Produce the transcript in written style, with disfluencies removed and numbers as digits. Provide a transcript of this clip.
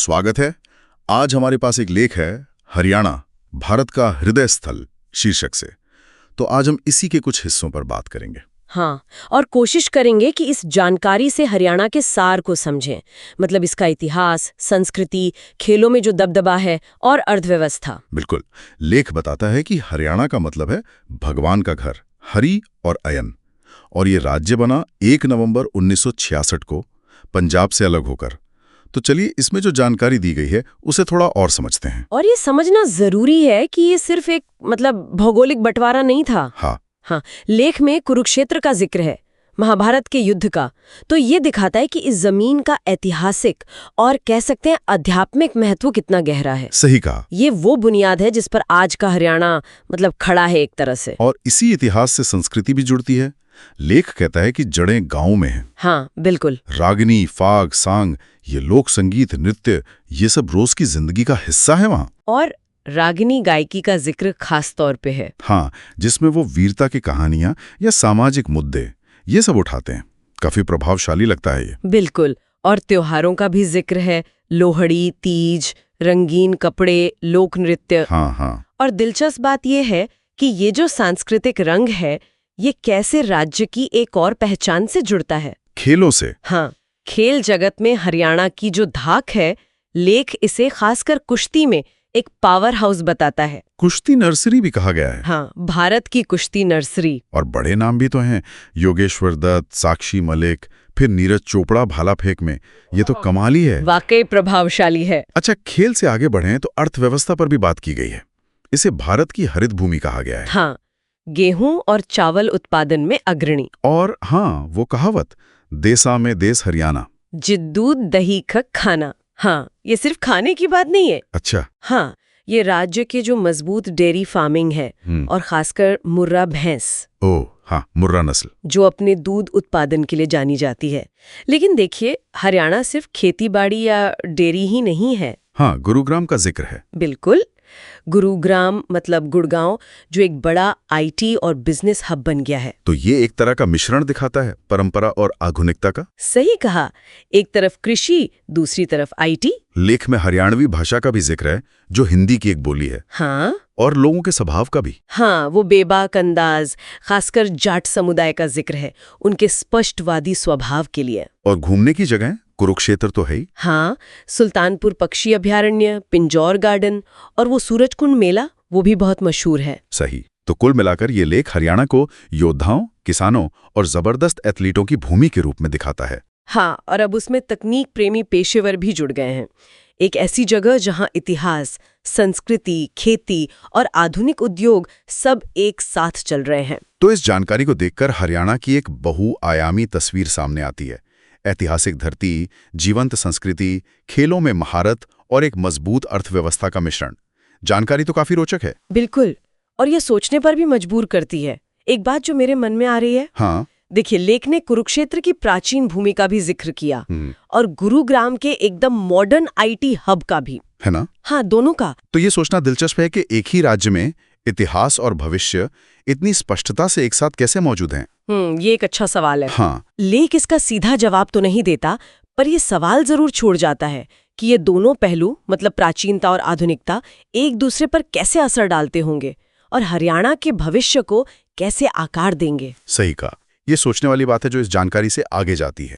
स्वागत है। आज हमारे पास एक लेख है, हरियाणा भारत का हृदय स्थल शीर्षक से। तो आज हम इसी के कुछ हिस्सों पर बात करेंगे। हाँ, और कोशिश करेंगे कि इस जानकारी से हरियाणा के सार को समझें। मतलब इसका इतिहास, संस्कृति, खेलों में जो दबदबा है और अर्थव्यवस्था। बिल्कुल। लेख बताता है कि हरियाणा का मतलब है भगवान का घर, हरि और अयन। और ये राज्य बना 1 नवंबर 1966 को, पंजाब से अलग होकर। तो चलिए इसमें जो जानकारी दी गई है उसे थोड़ा और समझते हैं। और ये समझना जरूरी है कि ये सिर्फ एक भौगोलिक बंटवारा नहीं था। हाँ, लेख में कुरुक्षेत्र का जिक्र है, महाभारत के युद्ध का। तो ये दिखाता है कि इस जमीन का ऐतिहासिक और कह सकते हैं आध्यात्मिक महत्व कितना गहरा है। सही कहा। ये वो बुनियाद है जिस पर आज का हरियाणा खड़ा है एक तरह से। और इसी इतिहास से संस्कृति भी जुड़ती है। लेख कहता है कि जड़ें गांव में हैं। हाँ, बिल्कुल। रागिनी, फाग, सांग, ये लोक संगीत, नृत्य, ये सब रोज की जिंदगी का हिस्सा है वहाँ। और रागिनी गायकी का जिक्र खास तौर पे है। हाँ, जिसमें वो वीरता की कहानियां या सामाजिक मुद्दे ये सब उठाते हैं। काफी प्रभावशाली लगता है ये। बिल्कुल। और त्योहारों का भी जिक्र है, लोहड़ी, तीज, रंगीन कपड़े, लोक नृत्य। हाँ। और दिलचस्प बात यह है कि ये जो सांस्कृतिक रंग है, ये कैसे राज्य की एक और पहचान से जुड़ता है, खेलों से। हाँ, खेल जगत में हरियाणा की जो धाक है, लेख इसे खासकर कुश्ती में एक पावर हाउस बताता है। कुश्ती नर्सरी भी कहा गया है। हाँ, भारत की कुश्ती नर्सरी। और बड़े नाम भी तो हैं, योगेश्वर दत्त, साक्षी मलिक, फिर नीरज चोपड़ा भाला फेंक में। ये तो कमाल ही है, वाकई प्रभावशाली है। अच्छा, खेल से आगे बढ़ें तो अर्थव्यवस्था पर भी बात की गई है। इसे भारत की हरित भूमि कहा गया है। हाँ, गेहूं और चावल उत्पादन में अग्रणी। और हाँ, वो कहावत, देसा में देस हरियाणा, जिद्दू दही का खाना। हाँ, ये सिर्फ खाने की बात नहीं है। अच्छा। हाँ, ये राज्य के जो मजबूत डेयरी फार्मिंग है और खासकर मुर्रा भैंस, ओह हाँ, मुर्रा नस्ल, जो अपने दूध उत्पादन के लिए जानी जाती है। लेकिन देखिए, हरियाणा सिर्फ खेतीबाड़ी या डेयरी ही नहीं है। हाँ, गुरुग्राम का जिक्र है। बिल्कुल। गुरुग्राम गुड़गांव, जो एक बड़ा आईटी और बिजनेस हब बन गया है। तो ये एक तरह का मिश्रण दिखाता है, परंपरा और आधुनिकता का। सही कहा, एक तरफ कृषि, दूसरी तरफ आईटी। लेख में हरियाणवी भाषा का भी जिक्र है, जो हिंदी की एक बोली है। हाँ, और लोगों के स्वभाव का भी। हाँ, वो बेबाक अंदाज, खासकर जाट समुदाय का जिक्र है, उनके स्पष्टवादी स्वभाव के लिए। और घूमने की जगह कुरुक्षेत्र तो है ही। हाँ, सुल्तानपुर पक्षी अभयारण्य, पिंजौर गार्डन और वो सूरजकुंड मेला, वो भी बहुत मशहूर है। सही। तो कुल मिलाकर ये लेख हरियाणा को योद्धाओं, किसानों और जबरदस्त एथलीटों की भूमि के रूप में दिखाता है। हाँ, और अब उसमें तकनीक प्रेमी पेशेवर भी जुड़ गए हैं। एक ऐसी जगह जहां इतिहास, संस्कृति, खेती और आधुनिक उद्योग सब एक साथ चल रहे हैं। तो इस जानकारी को देखकर हरियाणा की एक बहुआयामी तस्वीर सामने आती है। ऐतिहासिक धरती, जीवंत संस्कृति, खेलों में महारत और एक मजबूत अर्थव्यवस्था का मिश्रण। जानकारी तो काफी रोचक है। बिल्कुल, और ये सोचने पर भी मजबूर करती है। एक बात जो मेरे मन में आ रही है, हाँ, देखिए, लेख ने कुरुक्षेत्र की प्राचीन भूमि का भी जिक्र किया और गुरुग्राम के एकदम मॉडर्न आईटी हब का भी, है ना? हाँ, दोनों का। तो ये सोचना दिलचस्प है कि एक ही राज्य में इतिहास और भविष्य इतनी स्पष्टता से एक साथ कैसे मौजूद हैं। ये एक अच्छा सवाल है। हाँ। लेख इसका सीधा जवाब तो नहीं देता, पर ये सवाल जरूर छोड़ जाता है कि ये दोनों पहलू, प्राचीनता और आधुनिकता, एक दूसरे पर कैसे असर डालते होंगे और हरियाणा के भविष्य को कैसे आकार देंगे। सही कहा। ये सोचने वाली बात है जो इस जानकारी से आगे जाती है।